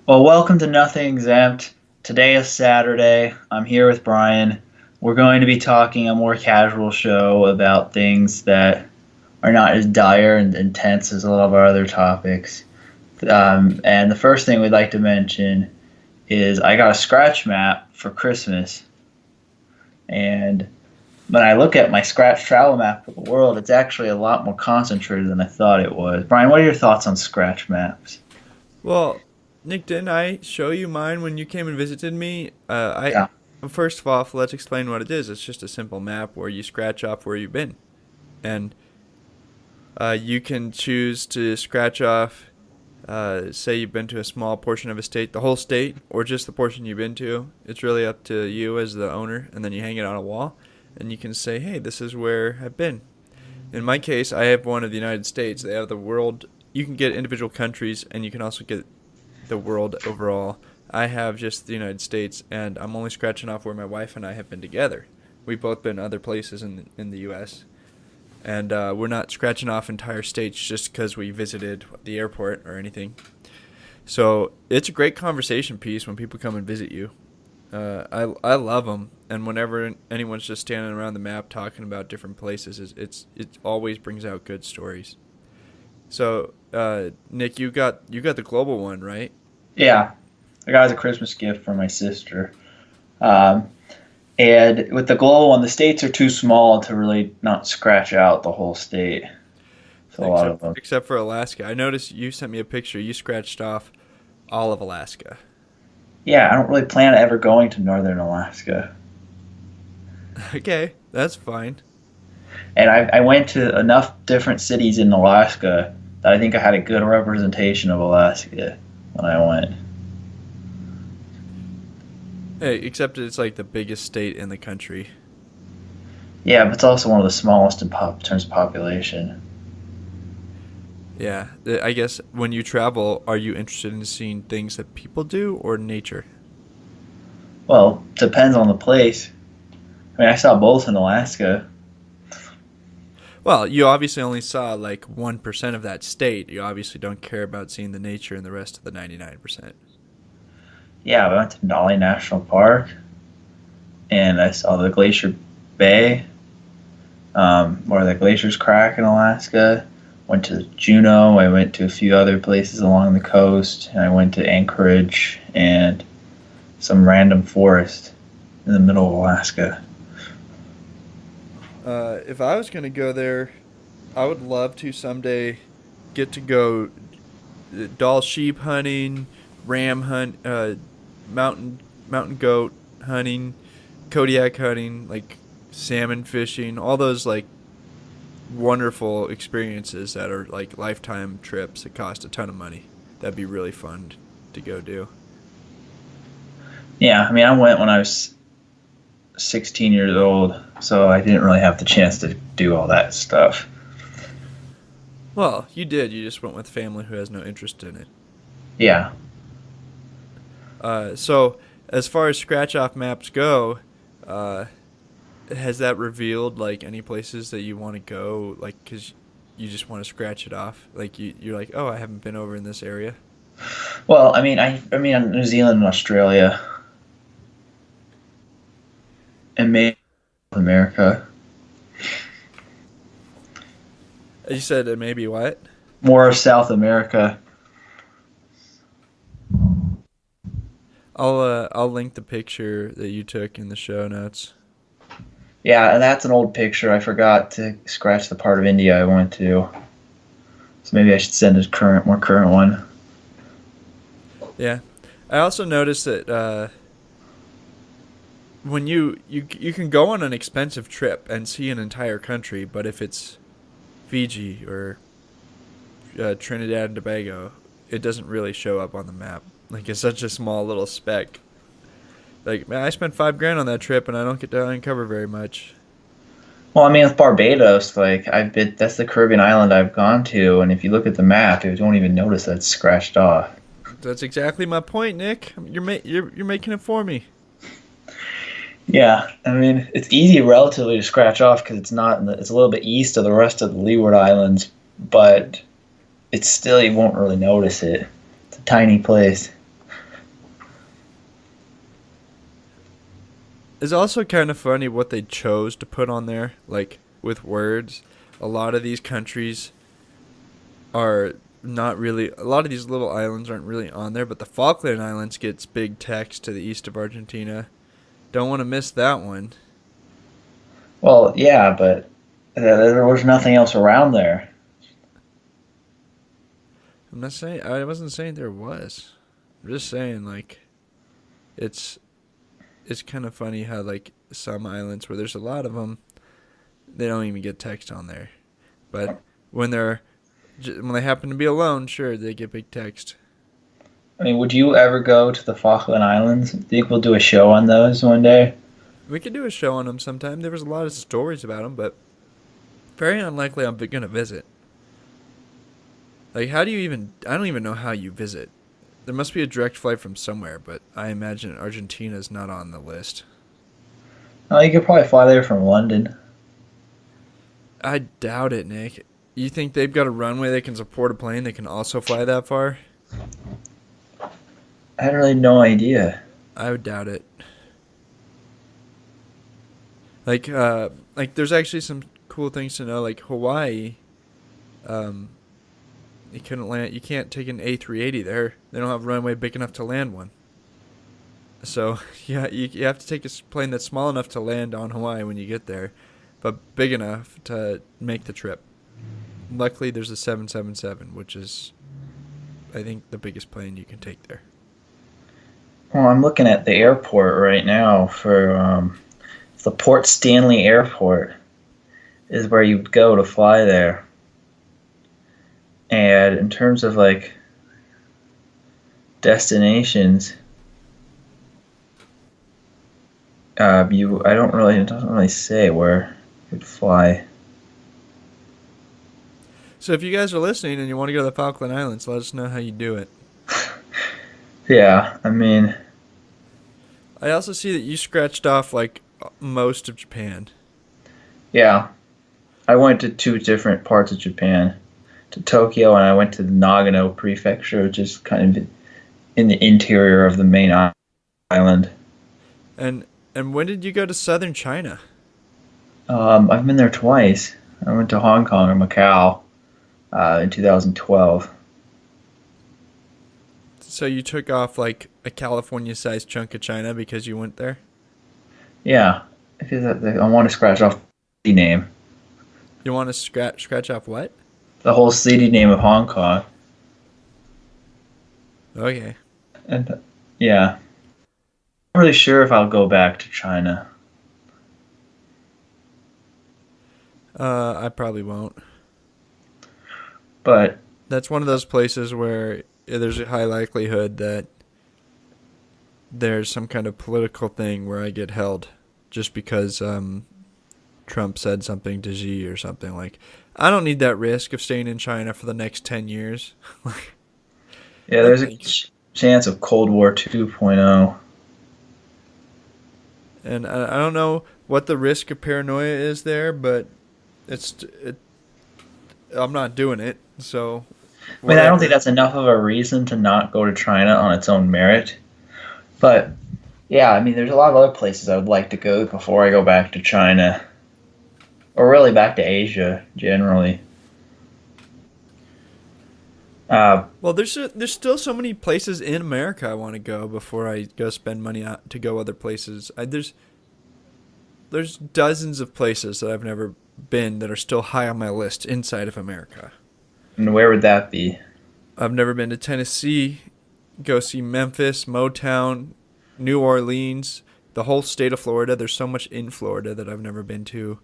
Well, welcome to Nothing Exempt. Today is Saturday. I'm here with Brian. We're going to be talking a more casual show about things that are not as dire and intense as a lot of our other topics. And the first thing we'd like to mention is I got a scratch map for Christmas. And when I look at my scratch travel map of the world, it's actually a lot more concentrated than I thought it was. Brian, what are your thoughts on scratch maps? Well, Nick, didn't I show you mine when you came and visited me? Yeah. First of all, let's explain what it is. It's just a simple map where you scratch off where you've been, and you can choose to scratch off. Say you've been to a small portion of a state, the whole state, or just the portion you've been to. It's really up to you as the owner, and then you hang it on a wall, and you can say, "Hey, this is where I've been." In my case, I have one of the United States. They have the world. You can get individual countries, and you can also get the world overall. I have just the United States, and I'm only scratching off where my wife and I have been together. We've both been other places in the U.S., and we're not scratching off entire states just because we visited the airport or anything. So it's a great conversation piece when people come and visit you. I love them, and whenever anyone's just standing around the map talking about different places, it always brings out good stories. So, Nick, you got the global one, right? Yeah. I got it as a Christmas gift from my sister. Um, and with the global one, the states are too small to really not scratch out the whole state. So a lot of them. Except for Alaska. I noticed you sent me a picture. You scratched off all of Alaska. Yeah, I don't really plan on ever going to northern Alaska. Okay, that's fine. And I went to enough different cities in Alaska that I think I had a good representation of Alaska when I went. Hey, except it's like the biggest state in the country. Yeah, but it's also one of the smallest in terms of population. Yeah, I guess when you travel, are you interested in seeing things that people do or nature? Well, depends on the place. I mean, I saw both in Alaska. Well, you obviously only saw like 1% of that state. You obviously don't care about seeing the nature in the rest of the 99%. Yeah, we went to Denali National Park, and I saw the Glacier Bay, where the glaciers crack in Alaska. Went to Juneau. I went to a few other places along the coast, and I went to Anchorage and some random forest in the middle of Alaska. If I was going to go there, I would love to someday get to go Dall sheep hunting, ram hunt, mountain goat hunting, Kodiak hunting, like salmon fishing, all those like wonderful experiences that are like lifetime trips that cost a ton of money. That'd be really fun to go do. Yeah, I mean, I went when I was 16 years old, so I didn't really have the chance to do all that stuff. Well, you did. You just went with family who has no interest in it. Yeah. So as far as scratch off maps go, uh, has that revealed like any places that you want to go, like because you just want to scratch it off? Like you're like, oh, I haven't been over in this area. Well, I mean, New Zealand and Australia, and maybe North America. You said maybe what? More of South America. I'll link the picture that you took in the show notes. Yeah, and that's an old picture. I forgot to scratch the part of India I went to. So maybe I should send a more current one. Yeah, I also noticed that when you can go on an expensive trip and see an entire country, but if it's Fiji or Trinidad and Tobago, it doesn't really show up on the map. Like it's such a small little speck. Like man, I spent 5 grand on that trip and I don't get to uncover very much. Well, I mean, with Barbados, like I've been, that's the Caribbean island I've gone to, and if you look at the map, you don't even notice that it's scratched off. That's exactly my point, Nick. You're making it for me. Yeah, I mean, it's easy relatively to scratch off because it's not, it's a little bit east of the rest of the Leeward Islands, but it's still, you won't really notice it. It's a tiny place. It's also kind of funny what they chose to put on there, like with words. A lot of these countries are not really. A lot of these little islands aren't really on there, but the Falkland Islands gets big text to the east of Argentina. Don't want to miss that one. Well, yeah, but there was nothing else around there. I'm not saying. I wasn't saying there was. I'm just saying like it's it's kind of funny how like some islands where there's a lot of them, they don't even get text on there, but when they're when they happen to be alone, sure they get big text. I mean, would you ever go to the Falkland Islands? Think we'll do a show on those one day? We could do a show on them sometime. There was a lot of stories about them, but very unlikely I'm gonna visit. Like, how do you even? I don't even know how you visit. There must be a direct flight from somewhere, but I imagine Argentina's not on the list. Oh, you could probably fly there from London. I doubt it, Nick. You think they've got a runway that can support a plane that can also fly that far? I had really no idea. I would doubt it. Like there's actually some cool things to know. Like Hawaii, um, you couldn't land. You can't take an A380 there. They don't have a runway big enough to land one. So yeah, you have to take a plane that's small enough to land on Hawaii when you get there, but big enough to make the trip. Luckily, there's a 777, which is, I think, the biggest plane you can take there. Well, I'm looking at the airport right now for the Port Stanley Airport is where you'd go to fly there. And in terms of like destinations, it doesn't really say where you'd fly. So if you guys are listening and you want to go to the Falkland Islands, let us know how you do it. Yeah, I mean, I also see that you scratched off like most of Japan. yeah, I went to two different parts of Japan, to Tokyo, and I went to the Nagano Prefecture, which is kind of in the interior of the main island. And and when did you go to southern China? I've been there twice. I went to Hong Kong and Macau in 2012. So you took off like a California-sized chunk of China because you went there? Yeah, because I want to scratch off the name, You want to scratch off what? the whole city name of Hong Kong, Okay. and yeah, I'm not really sure if I'll go back to China. I probably won't. But That's one of those places where there's a high likelihood that there's some kind of political thing where I get held just because Trump said something to Xi or something. Like, I don't need that risk of staying in China for the next 10 years. yeah, No there's a thanks. chance of Cold War 2.0. And I don't know what the risk of paranoia is there, but it. I'm not doing it, so I mean, I don't think whatever. that's enough of a reason to not go to China on its own merit. But yeah, I mean, there's a lot of other places I would like to go before I go back to China, or really back to Asia generally. Uh, Well, there's still so many places in America I want to go before I go spend money out to go other places. There's dozens of places that I've never been that are still high on my list inside of America. and where would that be? I've never been to Tennessee. Go see Memphis, Motown, New Orleans, the whole state of Florida. There's so much in Florida that I've never been to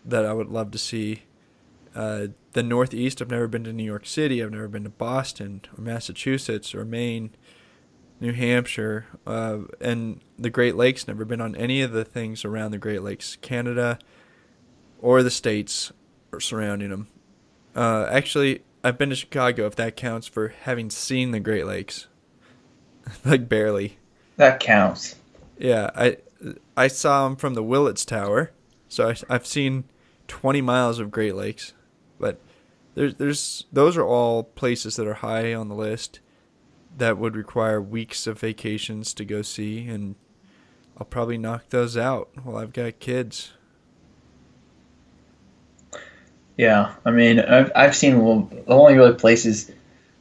that I would love to see. The Northeast, I've never been to New York City. I've never been to Boston or Massachusetts or Maine, New Hampshire, and the Great Lakes. Never been on any of the things around the Great Lakes, Canada or the states or surrounding them. Actually, I've been to Chicago, if that counts for having seen the Great Lakes, like barely. That counts. Yeah, I saw them from the Willits Tower, so I've seen 20 miles of Great Lakes, but there's those are all places that are high on the list that would require weeks of vacations to go see, and I'll probably knock those out while I've got kids. Yeah, I mean, I've seen the only really places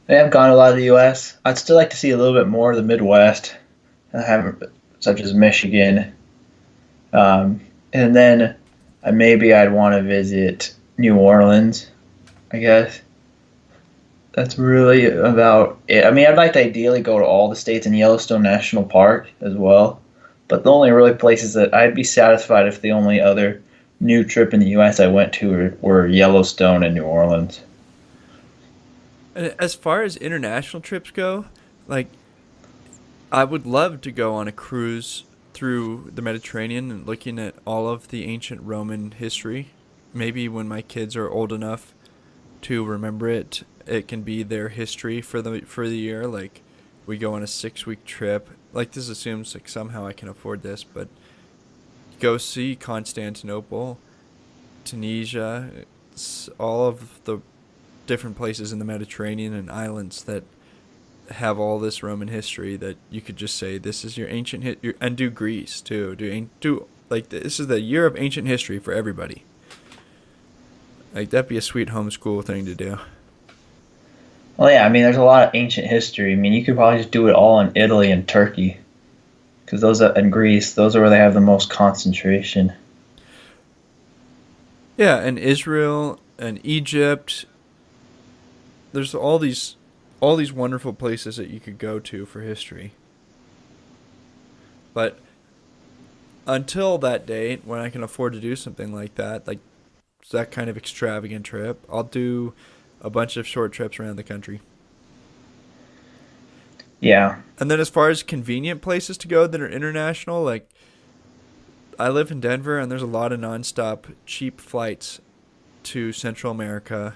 I have gone to a lot of the U.S. I'd still like to see a little bit more of the Midwest, I haven't, such as Michigan, and then maybe I'd want to visit New Orleans. I guess that's really about it. I mean, I'd like to ideally go to all the states and Yellowstone National Park as well. But the only really places that I'd be satisfied if the only other new trip in the U.S. I went to were Yellowstone and New Orleans. And as far as international trips go, like I would love to go on a cruise through the Mediterranean and looking at all of the ancient Roman history. Maybe when my kids are old enough to remember it, it can be their history for the year. Like we go on a 6 week trip. Like this assumes like somehow I can afford this, but go see Constantinople, Tunisia, all of the different places in the Mediterranean and islands that have all this Roman history that you could just say this is your ancient and do Greece too. Do like this is the year of ancient history for everybody. Like that'd be a sweet homeschool thing to do. Well, yeah, I mean, there's a lot of ancient history. I mean, you could probably just do it all in Italy and Turkey, because those are, and Greece, those are where they have the most concentration. Yeah, and Israel and Egypt. There's all these wonderful places that you could go to for history. But until that date, when I can afford to do something like that kind of extravagant trip, I'll do a bunch of short trips around the country. Yeah, And then as far as convenient places to go that are international, like I live in Denver and there's a lot of nonstop cheap flights to Central America,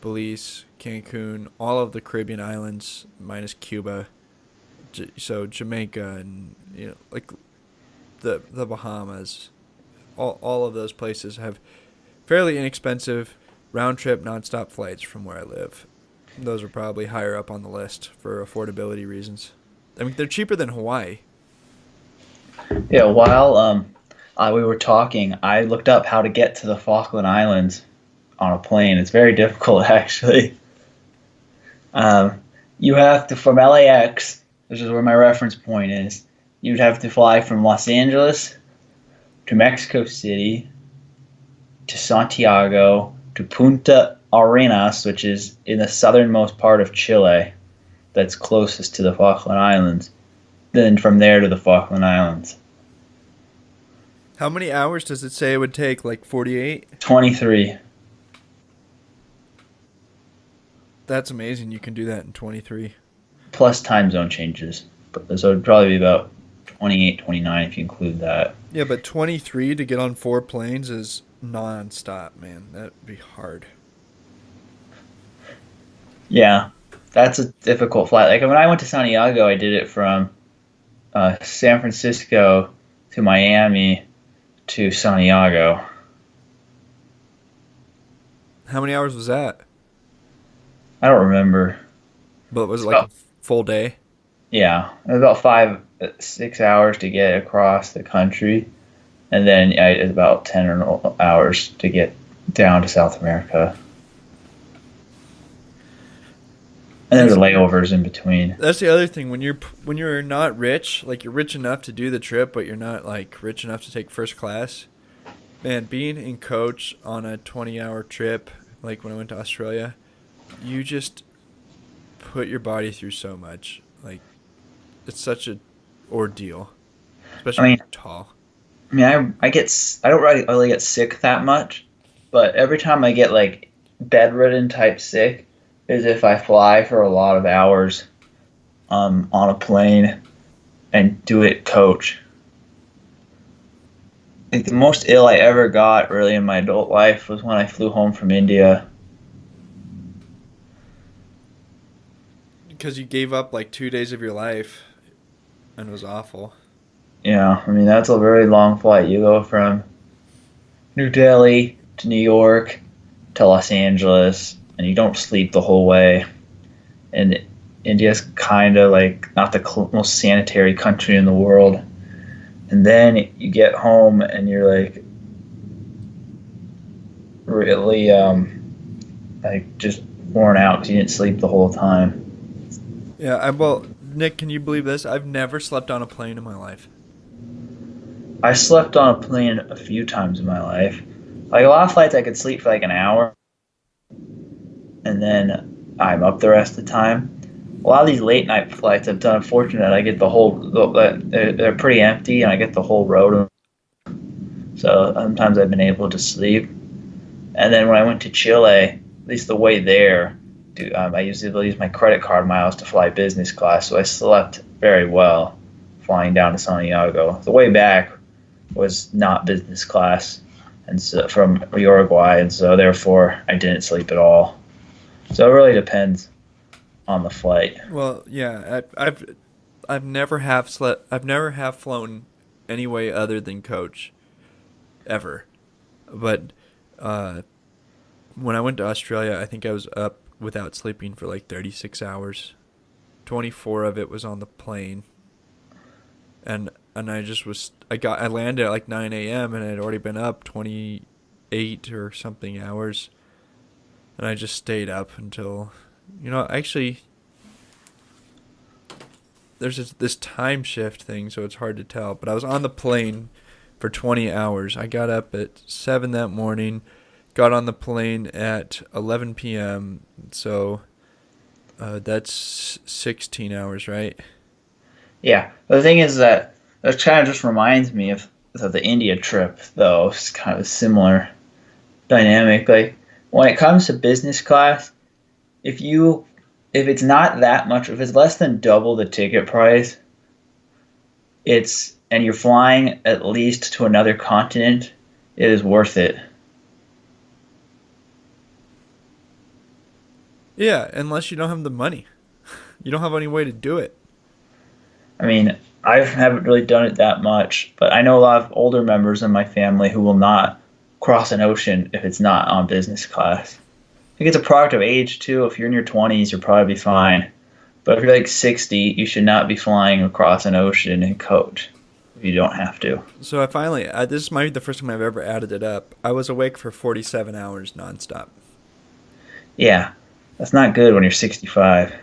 Belize, Cancun, all of the Caribbean islands minus Cuba. So Jamaica and like the Bahamas, all of those places have fairly inexpensive round trip nonstop flights from where I live. Those are probably higher up on the list for affordability reasons. I mean, they're cheaper than Hawaii. yeah. While we were talking, I looked up how to get to the Falkland Islands on a plane. It's very difficult, actually. You have to, from LAX, which is where my reference point is, you'd have to fly from Los Angeles to Mexico City to Santiago to Punta Arenas, which is in the southernmost part of Chile, that's closest to the Falkland Islands. Then from there to the Falkland Islands. How many hours does it say it would take? Like 48? 23. That's amazing. You can do that in 23. Plus time zone changes. So it'd probably be about 28, 29 if you include that. Yeah, but 23 to get on 4 planes is non-stop, man. That'd be hard. Yeah, that's a difficult flight. Like when I went to Santiago, I did it from San Francisco to Miami to Santiago. How many hours was that? I don't remember. But was It's it like a about, full day? yeah, it was about 6 hours to get across the country, and then it's about 10 hours to get down to South America. And there's That's layovers in between. that's the other thing when you're not rich, like you're rich enough to do the trip, but you're not like rich enough to take first class. Man, being in coach on a 20-hour trip, like when I went to Australia, you just put your body through so much. Like it's such a ordeal, I especially when mean, you're tall. I don't really get sick that much, but every time I get like bedridden type sick is if I fly for a lot of hours on a plane and do it coach. I think the most ill I ever got really in my adult life was when I flew home from India. Because you gave up like 2 days of your life and it was awful. Yeah, I mean that's a very long flight. You go from New Delhi to New York to Los Angeles, and you don't sleep the whole way. And India's kind of like not the most sanitary country in the world, and then you get home and you're like really like just worn out because you didn't sleep the whole time. Yeah, well, Nick, can you believe this? I've never slept on a plane in my life. I slept on a plane a few times in my life. Like a lot of flights, I could sleep for like an hour, and then I'm up the rest of the time. A lot of these late night flights I've done, unfortunate, I get the whole, they're pretty empty, and I get the whole road. So sometimes I've been able to sleep. And then when I went to Chile, at least the way there, I usually use my credit card miles to fly business class, so I slept very well flying down to Santiago. The way back was not business class, and so from Uruguay, and so therefore I didn't sleep at all. So it really depends on the flight. Well, yeah, I've never have slept. I've never have flown any way other than coach, ever. But uh, when I went to Australia, I think I was up without sleeping for like 36 hours. 24 of it was on the plane, and I just was I landed at like 9 a.m. and I had already been up 28 or something hours, and I just stayed up until, actually there's this time shift thing, so it's hard to tell. But I was on the plane for 20 hours. I got up at 7 that morning, got on the plane at 11 p.m. So that's 16 hours, right? Yeah. The thing is that it kind of just reminds me of the India trip, though. It's kind of a similar dynamic. Like when it comes to business class, if you if it's not that much, if it's less than double the ticket price, and you're flying at least to another continent, it is worth it. Yeah, unless you don't have the money. You don't have any way to do it. I mean, I haven't really done it that much, but I know a lot of older members of my family who will not cross an ocean if it's not on business class. I think it's a product of age too. If you're in your 20s, you'll probably be fine. But if you're like 60, you should not be flying across an ocean in coach if you don't have to. So I finally, this might be the first time I've ever added it up. I was awake for 47 hours nonstop. Yeah, that's not good when you're 65.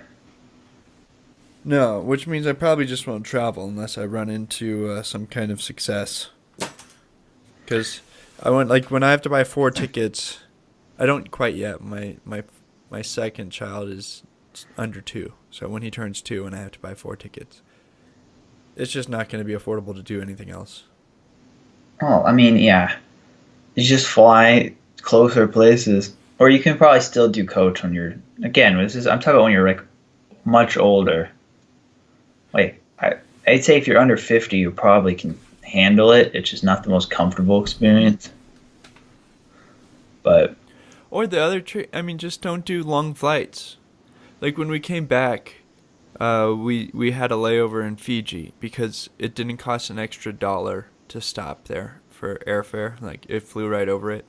No, which means I probably just won't travel unless I run into some kind of success. Because I went, like, when I have to buy 4 tickets, I don't quite yet. My second child is under 2, so when he turns 2 and I have to buy 4 tickets, it's just not going to be affordable to do anything else. Oh, I mean, yeah. You just fly closer places. Or you can probably still do coach when you're, again, I'm talking about when you're like much older. Like, I'd say if you're under 50, you probably can handle it. It's just not the most comfortable experience. But, Or the other trick, I mean, just don't do long flights. Like when we came back, we had a layover in Fiji because it didn't cost an extra dollar to stop there for airfare. Like it flew right over it.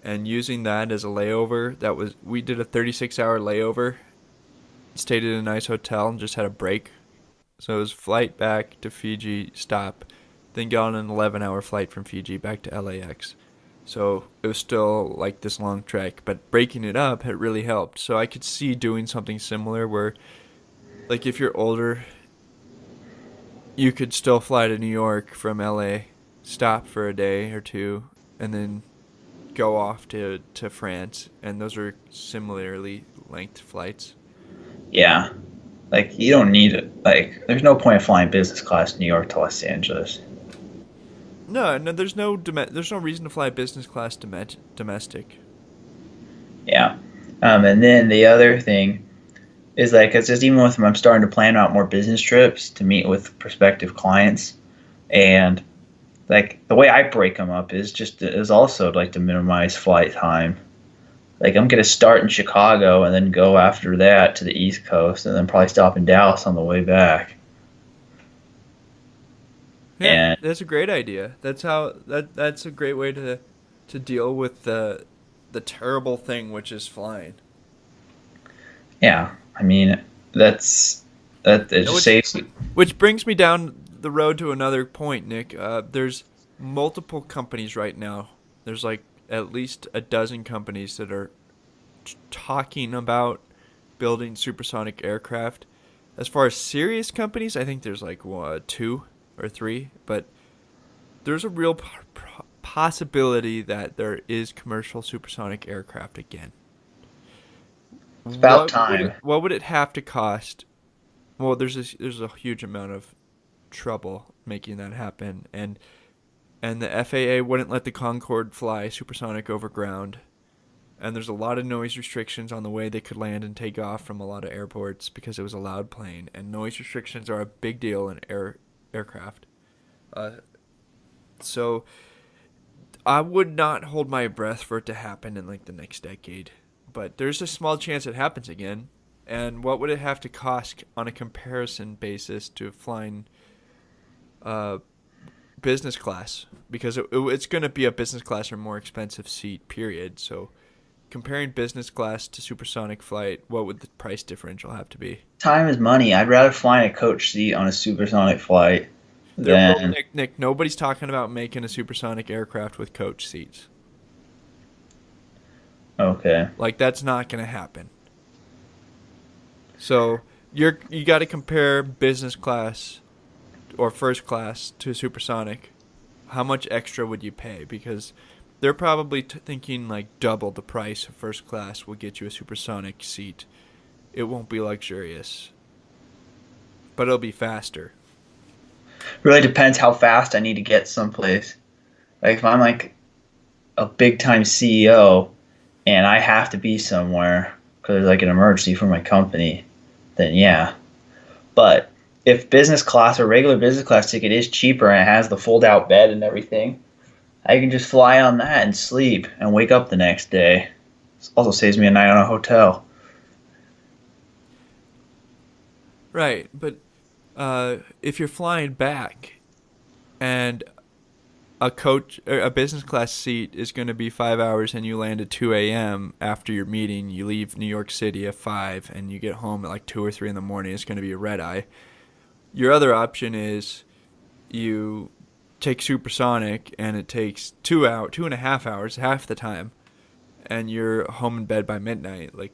And using that as a layover, we did a 36-hour layover, stayed at a nice hotel, and just had a break. So it was flight back to Fiji, stop, then got on an 11-hour flight from Fiji back to LAX. So it was still like this long trek, but breaking it up had really helped. So I could see doing something similar where, like, if you're older, you could still fly to New York from LA, stop for a day or two, and then go off to France. And those are similarly length flights. yeah. Like, you don't need it. Like, there's no point in flying business class New York to Los Angeles. No, there's there's no reason to fly business class domestic. Yeah. And then the other thing is like, it's just even with I'm starting to plan out more business trips to meet with prospective clients, and like the way I break them up is also like to minimize flight time. Like I'm gonna start in Chicago and then go after that to the East Coast, and then probably stop in Dallas on the way back. Yeah, And that's a great idea. That's a great way to deal with the terrible thing which is flying. yeah, I mean that it And just saves. which brings me down the road to another point, Nick. There's multiple companies right now. There's like at least a dozen companies that are talking about building supersonic aircraft. As far as serious companies, I think there's like two or three, but there's a real possibility that there is commercial supersonic aircraft again. It's about time. What would it have to cost? Well, there's a huge amount of trouble making that happen, and the FAA wouldn't let the Concorde fly supersonic over ground. And there's a lot of noise restrictions on the way they could land and take off from a lot of airports because it was a loud plane. And noise restrictions are a big deal in aircraft. So I would not hold my breath for it to happen in like the next decade. But there's a small chance it happens again. And what would it have to cost on a comparison basis to flying business class? Because it's going to be a business class or more expensive seat, period. So comparing business class to supersonic flight, what would the price differential have to be? Time is money. I'd rather fly in a coach seat on a supersonic flight than... Nick, nobody's talking about making a supersonic aircraft with coach seats. Okay. Like, that's not going to happen. So you got to compare business class or first class to supersonic. How much extra would you pay? Because they're probably thinking like double the price of first class will get you a supersonic seat. It won't be luxurious, but it'll be faster. Really depends how fast I need to get someplace. Like if I'm like a big time CEO and I have to be somewhere because there's like an emergency for my company, then yeah. But if business class or regular business class ticket is cheaper and it has the fold out bed and everything, I can just fly on that and sleep and wake up the next day. This also saves me a night on a hotel. Right, but if you're flying back and a business class seat is going to be 5 hours and you land at 2 a.m. after your meeting, you leave New York City at 5 and you get home at like 2 or 3 in the morning, it's going to be a red eye. Your other option is you take supersonic and it takes 2.5 hours, half the time, and you're home in bed by midnight. Like,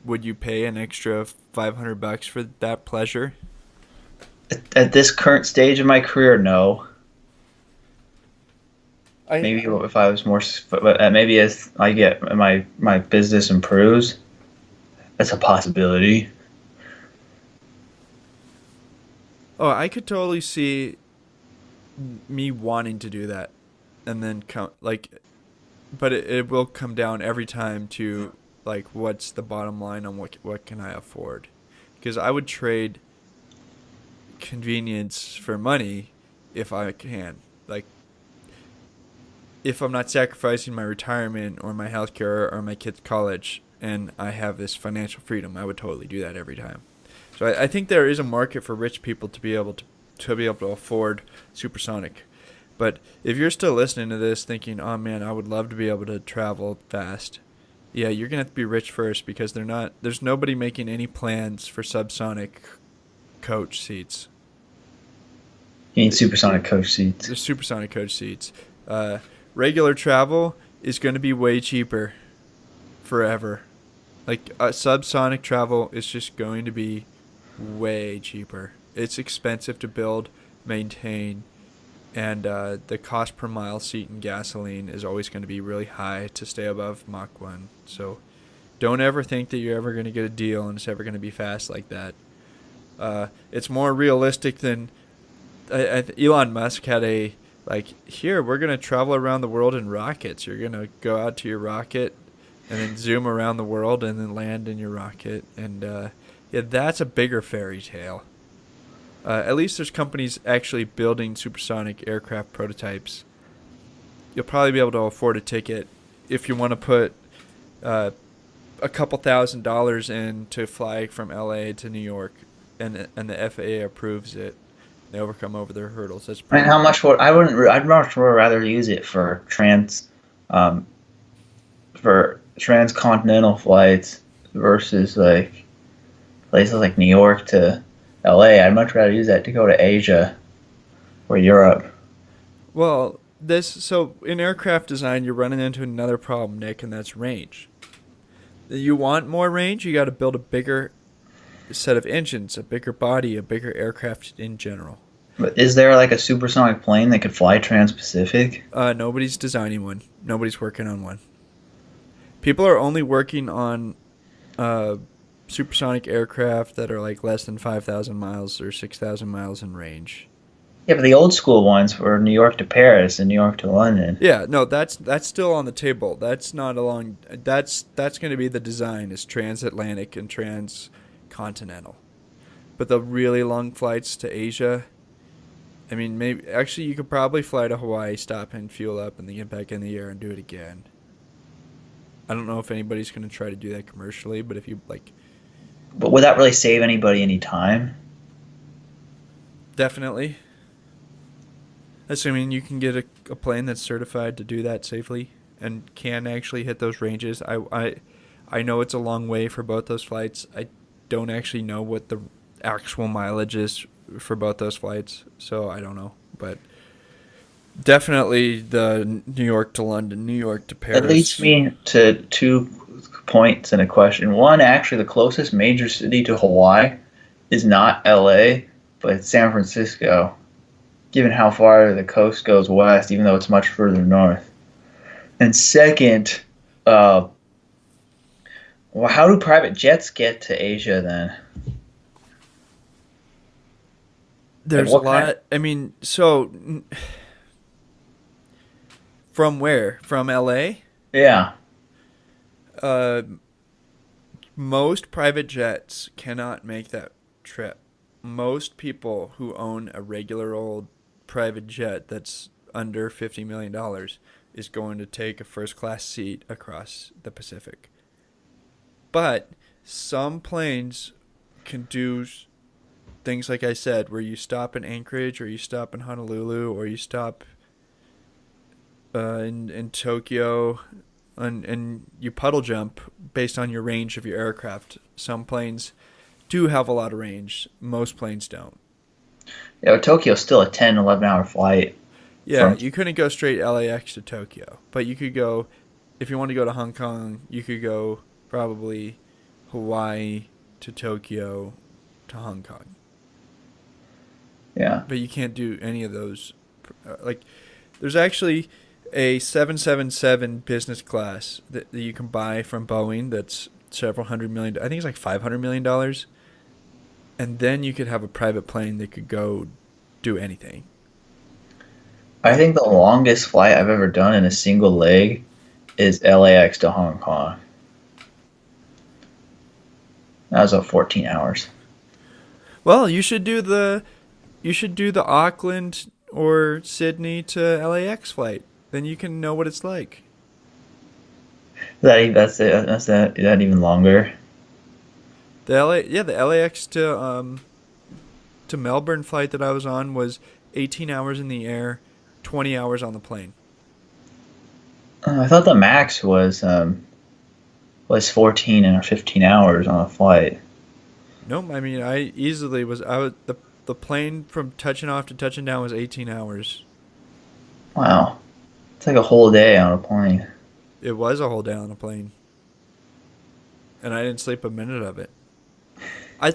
would you pay an extra $500 for that pleasure? At this current stage of my career, no. Maybe if I was more, maybe as I get my business improves, that's a possibility. Oh, I could totally see me wanting to do that, and then but it will come down every time to like what's the bottom line on what can I afford, because I would trade convenience for money if I can. Like, if I'm not sacrificing my retirement or my healthcare or my kids' college and I have this financial freedom, I would totally do that every time. So I think there is a market for rich people to be able to afford supersonic. But if you're still listening to this thinking, oh man, I would love to be able to travel fast, yeah, you're going to have to be rich first, because there's nobody making any plans for subsonic coach seats. You need supersonic coach seats. There's supersonic coach seats. Regular travel is going to be way cheaper forever. Like, subsonic travel is just going to be way cheaper. It's expensive to build, maintain, and the cost per mile seat in gasoline is always going to be really high to stay above Mach 1. So don't ever think that you're ever going to get a deal and it's ever going to be fast like that. It's more realistic than... Elon Musk had here, we're going to travel around the world in rockets. You're going to go out to your rocket and then zoom around the world and then land in your rocket. And yeah, that's a bigger fairy tale. At least there's companies actually building supersonic aircraft prototypes. You'll probably be able to afford a ticket if you want to put a couple $1,000s in to fly from LA to New York, and the FAA approves it. They overcome over their hurdles. That's I mean, how much would I'd much rather use it for transcontinental flights versus like places like New York to LA. I'd much rather use that to go to Asia or Europe. Well, so in aircraft design, you're running into another problem, Nick, and that's range. You want more range, you got to build a bigger set of engines, a bigger body, a bigger aircraft in general. But is there like a supersonic plane that could fly trans-Pacific? Nobody's designing one. Nobody's working on one. People are only working on supersonic aircraft that are like less than 5,000 miles or 6,000 miles in range. Yeah, but the old school ones were New York to Paris and New York to London. Yeah, no, that's still on the table. That's not along. That's going to be the design is transatlantic and transcontinental. But the really long flights to Asia, I mean, maybe actually you could probably fly to Hawaii, stop and fuel up, and then get back in the air and do it again. I don't know if anybody's going to try to do that commercially, but if you like, But would that really save anybody any time? definitely. Assuming you can get a plane that's certified to do that safely and can actually hit those ranges. I know it's a long way for both those flights. I don't actually know what the actual mileage is for both those flights, so I don't know. But definitely the New York to London, New York to Paris. That leads me to 2 points and a question. One, actually, the closest major city to Hawaii is not LA, but it's San Francisco, given how far the coast goes west, even though it's much further north. And second, well, how do private jets get to Asia then? There's Like, a what kind- lot. I mean, so from where? From LA? Yeah. Uh, most private jets cannot make that trip. Most people who own a regular old private jet that's under $50 million is going to take a first class seat across the Pacific. But some planes can do things like I said, where you stop in Anchorage or you stop in Honolulu or you stop in Tokyo and you puddle jump based on your range of your aircraft. Some planes do have a lot of range. Most planes don't. Yeah, but Tokyo's still a 10, 11-hour flight. Yeah, From- you couldn't go straight LAX to Tokyo, but you could go, if you want to go to Hong Kong, you could go probably Hawaii to Tokyo to Hong Kong. Yeah. But you can't do any of those. Like, there's actually a 777 business class that you can buy from Boeing that's several hundred million. I think it's like $500 million. And then you could have a private plane that could go do anything. I think the longest flight I've ever done in a single leg is LAX to Hong Kong. That was 14 hours. Well, you should do the Auckland or Sydney to LAX flight. Then you can know what it's like. That's that even longer. The LAX to Melbourne flight that I was on was 18 hours in the air, 20 hours on the plane. I thought the max was 14 or 15 hours on a flight. No, I mean the plane from touching off to touching down was 18 hours. Wow, it's like a whole day on a plane. It was a whole day on a plane. And I didn't sleep a minute of it. I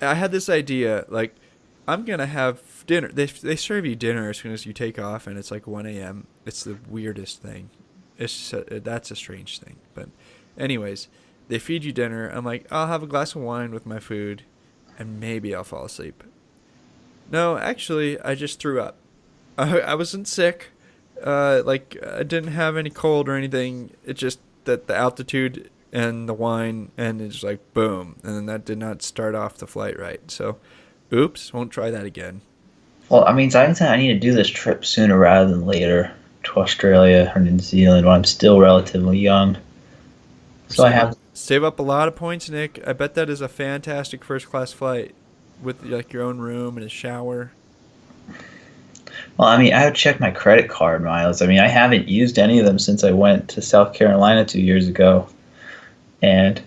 had this idea, like, I'm going to have dinner. They serve you dinner as soon as you take off, and it's like 1 a.m. It's the weirdest thing. That's a strange thing. But anyways, they feed you dinner. I'm like, I'll have a glass of wine with my food, and maybe I'll fall asleep. No, actually, I just threw up. I wasn't sick. I didn't have any cold or anything. It's just that the altitude and the wine, and it's like boom, and then that did not start off the flight right. So, oops, won't try that again. Well, I mean, I need to do this trip sooner rather than later to Australia or New Zealand when I'm still relatively young. So I have. Save up a lot of points, Nick. I bet that is a fantastic first class flight with like your own room and a shower. Well, I mean, I would check my credit card miles. I mean, I haven't used any of them since I went to South Carolina 2 years ago. And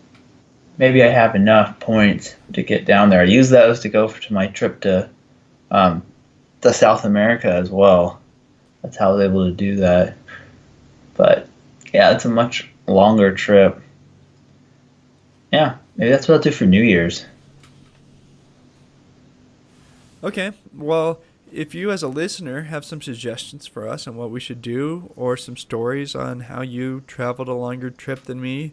maybe I have enough points to get down there. I use those to go to my trip um, to South America as well. That's how I was able to do that. But yeah, it's a much longer trip. Yeah, maybe that's what I'll do for New Year's. Okay, well, if you as a listener have some suggestions for us on what we should do, or some stories on how you traveled a longer trip than me,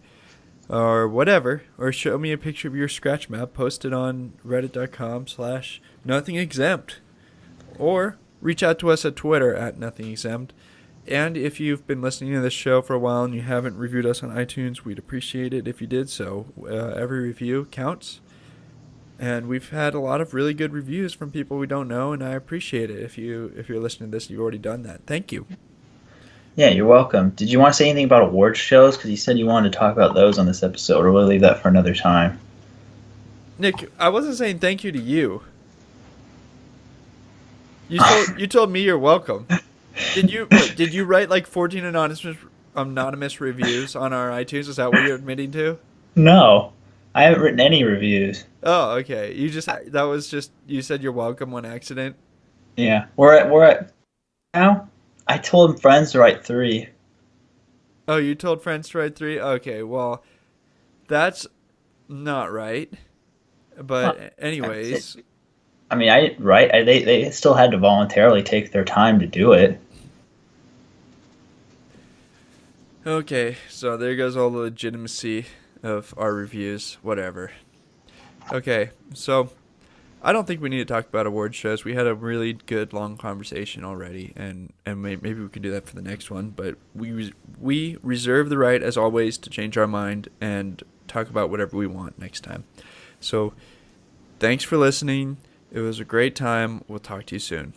or whatever, or show me a picture of your scratch map, post it on reddit.com/nothingexempt, or reach out to us at Twitter at nothingexempt. And if you've been listening to this show for a while and you haven't reviewed us on iTunes, we'd appreciate it if you did so. Every review counts. And we've had a lot of really good reviews from people we don't know, and I appreciate it. If you're listening to this, you've already done that. Thank you. Yeah, you're welcome. Did you want to say anything about award shows? Because you said you wanted to talk about those on this episode, or we'll leave that for another time. Nick, I wasn't saying thank you to you. You told me you're welcome. Did you write like 14 anonymous reviews on our iTunes? Is that what you're admitting to? No, I haven't written any reviews. Oh, okay. That was just you said you're welcome on accident. Yeah, we're at now. I told friends to write 3. Oh, you told friends to write 3? Okay, well, that's not right. But anyways, I mean, they still had to voluntarily take their time to do it. okay, so there goes all the legitimacy of our reviews, whatever. Okay, so I don't think we need to talk about award shows. We had a really good long conversation already, and maybe we can do that for the next one. But we reserve the right, as always, to change our mind and talk about whatever we want next time. So thanks for listening. It was a great time. We'll talk to you soon.